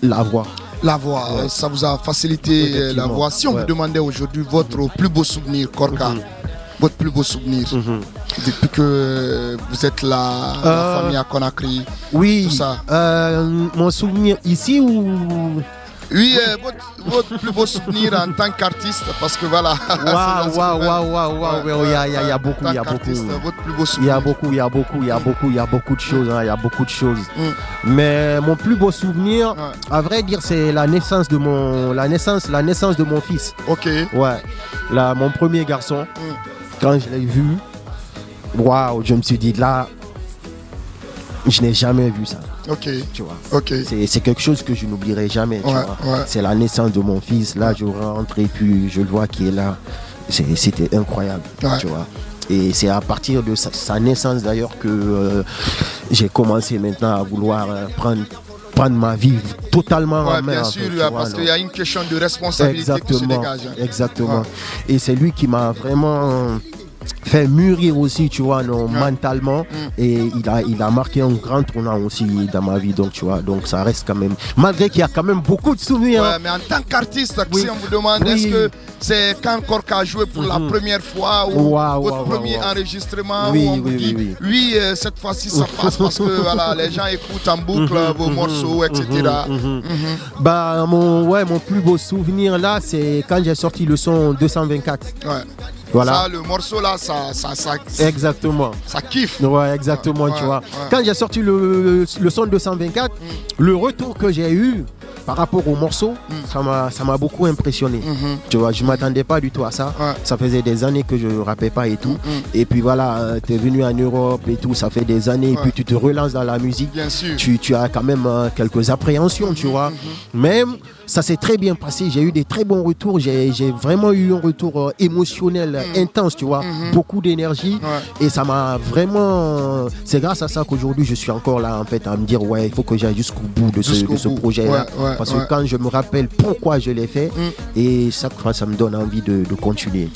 La voix. La voix, ça vous a facilité la voix. Si on vous demandait aujourd'hui votre plus beau souvenir, Korka, votre plus beau souvenir, depuis que vous êtes là, la famille à Conakry, tout ça. Mon souvenir ici ou... Oui, votre plus beau souvenir en tant qu'artiste, parce que voilà. Waouh, il y a beaucoup, votre plus beau souvenir. Il y a beaucoup de choses, il y a beaucoup de choses. Mais mon plus beau souvenir, à vrai dire, c'est la naissance de mon fils. Ok. Ouais, là, mon premier garçon, quand je l'ai vu, waouh, je me suis dit là, je n'ai jamais vu ça. Ok. Tu vois. Ok. C'est quelque chose que je n'oublierai jamais. Tu vois. C'est la naissance de mon fils. Là, je rentre et puis je le vois qui est là. C'était incroyable. Tu vois. Et c'est à partir de sa naissance d'ailleurs que j'ai commencé maintenant à vouloir prendre ma vie totalement en main. Bien sûr, parce qu'il y a une question de responsabilité qui se dégage. Exactement. Et c'est lui qui m'a vraiment fait mûrir aussi, tu vois, mentalement. Et il a marqué un grand tournant aussi dans ma vie, donc tu vois, donc ça reste quand même, malgré qu'il y a quand même beaucoup de souvenirs. Ouais, mais en tant qu'artiste, si on vous demande, est-ce que c'est quand Korka a joué pour la première fois ou votre premier enregistrement où on vous dit oui, cette fois-ci ça passe parce que voilà, les gens écoutent en boucle vos morceaux, etc. Bah, mon plus beau souvenir là, c'est quand j'ai sorti le son 224. Voilà. Ça, le morceau là, ça exactement. Ça kiffe. Ouais, exactement, tu vois. Quand j'ai sorti le son 224, le retour que j'ai eu par rapport au morceau, ça m'a beaucoup impressionné. Tu vois, je m'attendais pas du tout à ça. Ça faisait des années que je ne rappais pas et tout. Et puis voilà, tu es venu en Europe et tout, ça fait des années. Et puis tu te relances dans la musique. Bien sûr. Tu as quand même quelques appréhensions, tu vois. Même ça s'est très bien passé. J'ai eu des très bons retours. J'ai vraiment eu un retour émotionnel intense, tu vois. Beaucoup d'énergie. Et ça m'a vraiment... C'est grâce à ça qu'aujourd'hui, je suis encore là, en fait, à me dire, il faut que j'aille jusqu'au bout de ce projet-là. Parce que quand je me rappelle pourquoi je l'ai fait, et chaque fois, ça me donne envie de continuer.